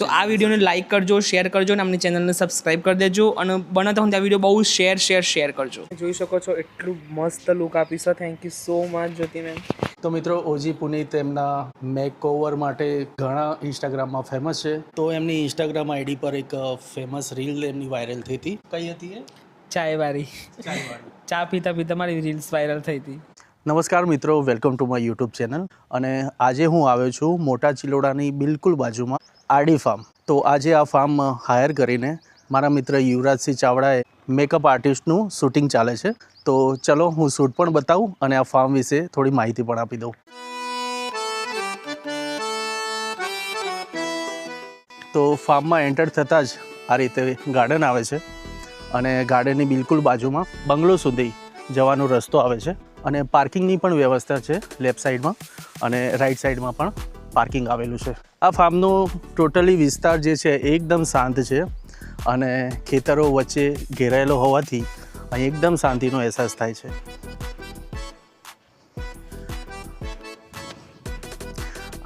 તો આ વિડીયોને લાઇક કરજો, શેર કરજો અને અમની ચેનલને સબસ્ક્રાઇબ કરી દેજો અને બને તો આ વિડીયો બહુ શેર કરજો. જોઈ શકો છો એટલું મસ્ત લુક આપીશો. Thank you so much Jyoti ma'am. તો મિત્રો ઓજી પુનીત એમના મેકઓવર માટે ઘણા ઇન્સ્ટાગ્રામમાં ફેમસ છે. તો એમની ઇન્સ્ટાગ્રામ આઈડી પર એક ફેમસ રીલ એમની વાયરલ થઈ હતી. કઈ હતી એ? ચાયવાળી. ચા પીતા પીતા મારી રીલ્સ વાયરલ થઈ હતી. નમસ્કાર મિત્રો, welcome to my YouTube channel. અને આજે હું આવ્યો છું મોટા ચિલોડાની બિલકુલ બાજુમાં આરડી ફાર્મ. તો આજે આ ફાર્મ હાયર કરીને મારા મિત્ર યુવરાજસિંહ ચાવડાએ મેકઅપ આર્ટિસ્ટનું શૂટિંગ ચાલે છે. તો ચલો હું શૂટ પણ બતાવું અને આ ફાર્મ વિશે થોડી માહિતી પણ આપી દઉં. તો ફાર્મમાં એન્ટર થતાં જ આ રીતે ગાર્ડન આવે છે અને ગાર્ડનની બિલકુલ બાજુમાં બંગલો સુધી જવાનો રસ્તો આવે છે અને પાર્કિંગની પણ વ્યવસ્થા છે લેફ્ટ સાઈડમાં અને રાઈટ સાઈડમાં પણ પાર્કિંગ આવેલું છે. આ ફાર્મનો ટોટલી વિસ્તાર જે છે એકદમ શાંત છે અને ખેતરો વચ્ચે ઘેરાયેલો હોવાથી અહીં એકદમ શાંતિનો અહેસાસ થાય છે.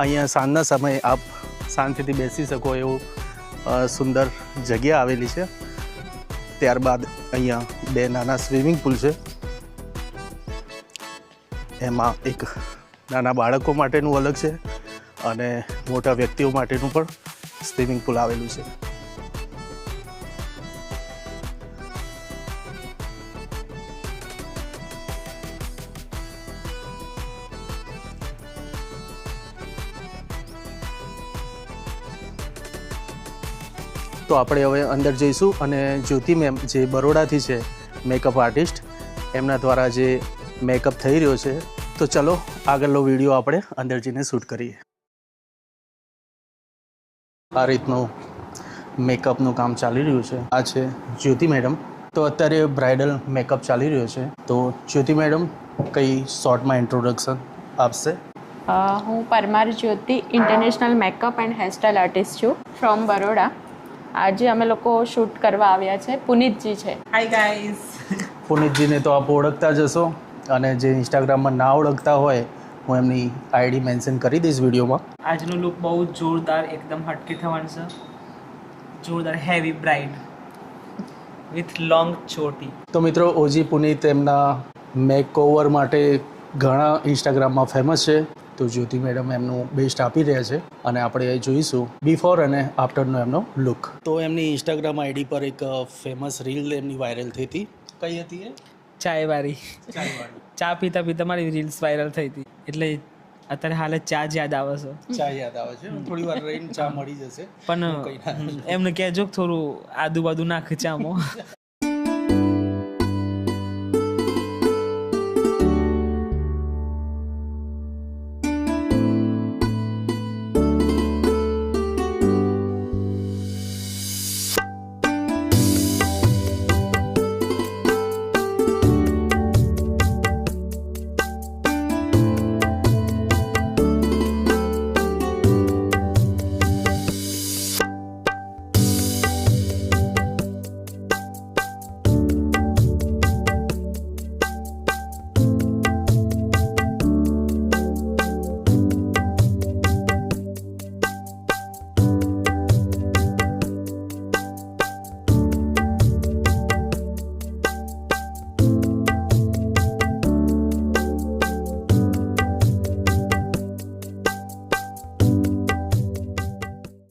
અહીંયા સાંજના સમયે આપ શાંતિથી બેસી શકો એવું સુંદર જગ્યા આવેલી છે. ત્યારબાદ અહીંયા બે નાના સ્વિમિંગ પુલ છે. એમાં એક નાના બાળકો માટેનું અલગ છે અને મોટા વ્યક્તિઓ માટેનું પણ સ્વિમિંગ પુલ આવેલું છે. તો આપણે હવે અંદર જઈશું અને જ્યોતિ મેમ જે બરોડાથી છે મેકઅપ આર્ટિસ્ટ, એમના દ્વારા જે મેકઅપ થઈ રહ્યો છે. તો ચલો આગળનો વિડીયો આપણે અંદર જઈને શૂટ કરીએ. આ રીતનું મેકઅપનું કામ ચાલી રહ્યું છે. આ છે જ્યોતિ મેડમ. તો અત્યારે બ્રાઇડલ મેકઅપ ચાલી રહ્યો છે. તો જ્યોતિ મેડમ કઈ શોર્ટમાં ઇન્ટ્રોડક્શન આપશે? હું Parmar Jyoti, international makeup and hairstyle artist છું ફ્રોમ બરોડા. આજે અમે લોકો શૂટ કરવા આવ્યા છે. પુનીતજી છે. Hi guys. પુનીતજીને તો આપ ઓળખતા જ હશો અને જે ઇન્સ્ટાગ્રામમાં ના ઓળખતા હોય હું એમની આઈડી મેન્શન કરી દઈશ વિડીયોમાં. આજનો લુક બહુ જોરદાર, એકદમ હટકે થવાનું છે. જોરદાર હેવી બ્રાઇડ વિથ લોંગ ચોટી. તો મિત્રો ઓજી પુનીત એમના મેકઓવર માટે ઘણા ઇન્સ્ટાગ્રામમાં ફેમસ છે. તો જ્યોતિ મેડમ એમનું બેસ્ટ આપી રહ્યા છે અને આપણે જોઈશું બિફોર અને આફ્ટરનો એમનો લુક. તો એમની ઇન્સ્ટાગ્રામ આઈડી પર એક ફેમસ રીલ એમની વાયરલ થઈ હતી. કઈ હતી એ? ચાયવાળી. ચા પીતા પીતા મારી રીલ્સ વાયરલ થઈ હતી. એટલે અત્યારે હાલ ચા જ યાદ આવે છે. ચા યાદ આવે છે. થોડી વાર રહીને ચા મળી જશે. પણ એમને કહેજો થોડું આદુ બાદુ નાખ ચામાં.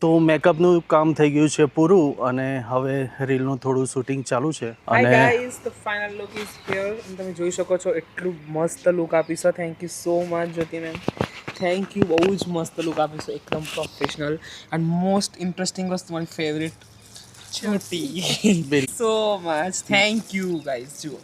તો મેકઅપનું કામ થઈ ગયું છે પૂરું અને હવે રીલનું થોડું શૂટિંગ ચાલુ છે. Hi guys, the final look is here. તમે જોઈ શકો છો એટલું મસ્ત લુક આપીશો. Thank you so much Jyoti ma'am. Thank you. બહુ જ મસ્ત લુક આપીશો, એકદમ પ્રોફેશનલ એન્ડ મોસ્ટ ઇન્ટરેસ્ટિંગ વસ્તુ મારી favourite Jyoti. So much thank you guys. જુઓ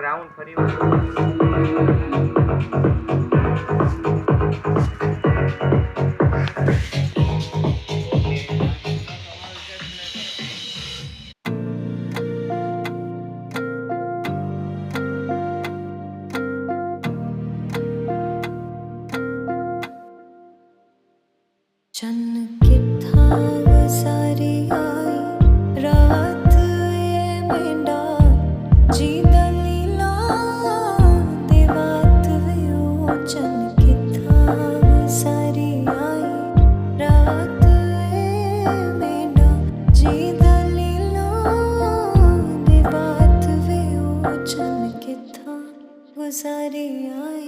રાઉન્ડ ફરી चन्न किथा गुजारी आई रात ये मेंढा जी दलीला देवात वियो चन्न किथा गुजारी आई रात ये मेंढा जी दलीला देवात वियो चन्न किथा गुजारी आई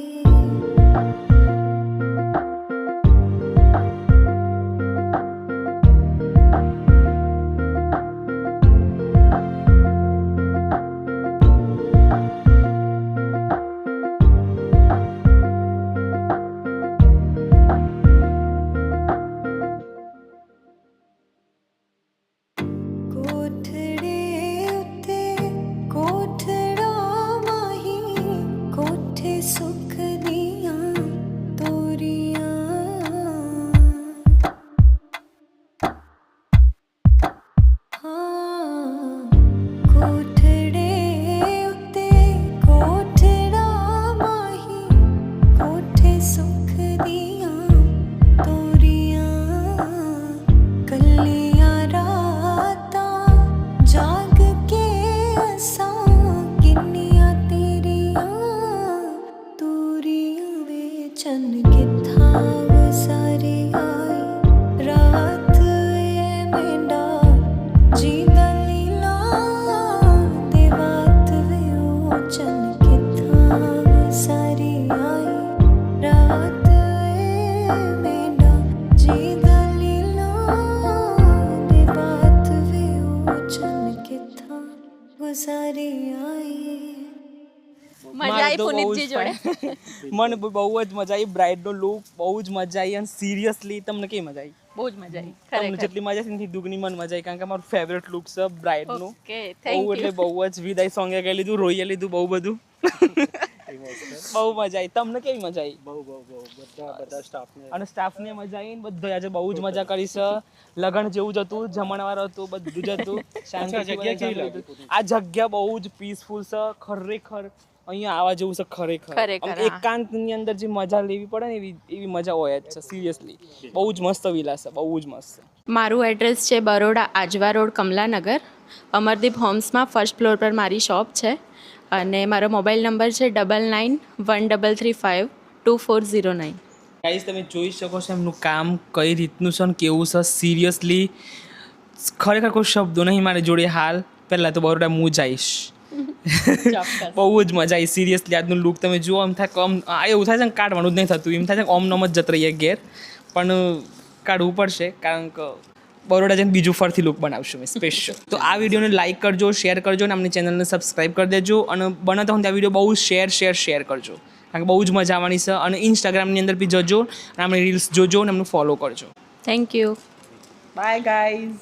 कोठड़े उत्ते कोठड़ा माही कोठे सुख दियां तोरियां हाँ कोठड़े उत्ते कोठड़ा माही कोठे सुख दियां तोरियां कलियां रातां जाग के असां किन्नियां तेरियां तूरियां वे चन्न किथा गुजारी आई रात ये मेंढा जी दलीला देवात वियो चन्न किथा गुजारी आई रात ये मेंढा जी दलीला देवात वियो चन्न किथा गुजारी आई મજા આવી પુનિતજી જોડે. મને બહુ જ મજા આવી. બ્રાઇડનો લુક બહુ જ મજા આવી. અને સિરિયસલી તમને કેવી મજા આવી? બહુ જ મજા આવી તમને ખરેખર. જેટલી મજા આવી એનાથી દુગની મને મજા આવી, કારણ કે મારું ફેવરેટ લુક છે બ્રાઇડનું. ઓકે બહુ થેન્ક એટલે યુ. બહુ જ વિદાય સોંગે કહી લીધું, રોઈએ લીધું, બહુ બધું. બહુ મજા આવી. તમને કેવી મજા આવી? બધા સ્ટાફને અને સ્ટાફને મજા આવી. બધા આજે બહુ જ મજા કરી છે. લગન જેવું જ હતું, જમણવાર હતું, બધું જ હતું. શાંતિથી જગ્યા કેવી બધા લાગી? આ જગ્યા બહુ જ પીસફુલ છે ખરેખર. અહીંયા આવવા જેવું છે ખરેખર. ખરેખર, આમ હા. એકાંતની અંદર જે મજા લેવી પડે ને એવી મજા હોય જ છે. સિરિયસલી બહુ જ મસ્ત વિલા છે, બહુ જ મસ્ત છે. મારું એડ્રેસ છે બરોડા આજવા રોડ કમલાનગર. અમરદીપ હોમ્સમાં ફર્સ્ટ ફ્લોર પર મારી શોપ છે અને મારો મોબાઈલ નંબર છે 9913352409. ગાઈઝ તમે જોઈ શકો છો એમનું કામ કઈ રીતનું છે ને કેવું છે. સિરિયસલી ખરેખર કોઈ શબ્દો નહીં મારી જોડે હાલ. પહેલાં તો બરોડા હું જઈશ. બહુ જ મજા આવી. સિરિયસલી આજનું લુક તમે જુઓ, એમ થાય કમ એવું થાય છે ને કાઢવાનું જ નહીં થતું. એમ થાય છે કે ઓમ નમ જ જત રહીએ ઘેર, પણ કાઢવું પડશે કારણ કે બરોડા જઈને બીજું ફરથી લુક બનાવશું મેં સ્પેશિયલ. તો આ વિડીયોને લાઇક કરજો, શેર કરજો અને આપણી ચેનલને સબસ્ક્રાઈબ કરી દેજો. અને બને તો આ વિડીયો બહુ શેર કરજો, કારણ કે બહુ જ મજા આવવાની છે. અને ઇન્સ્ટાગ્રામની અંદર બી જજો અને આપણી રીલ્સ જોજો અને એમનું ફોલો કરજો. Thank you. By guys.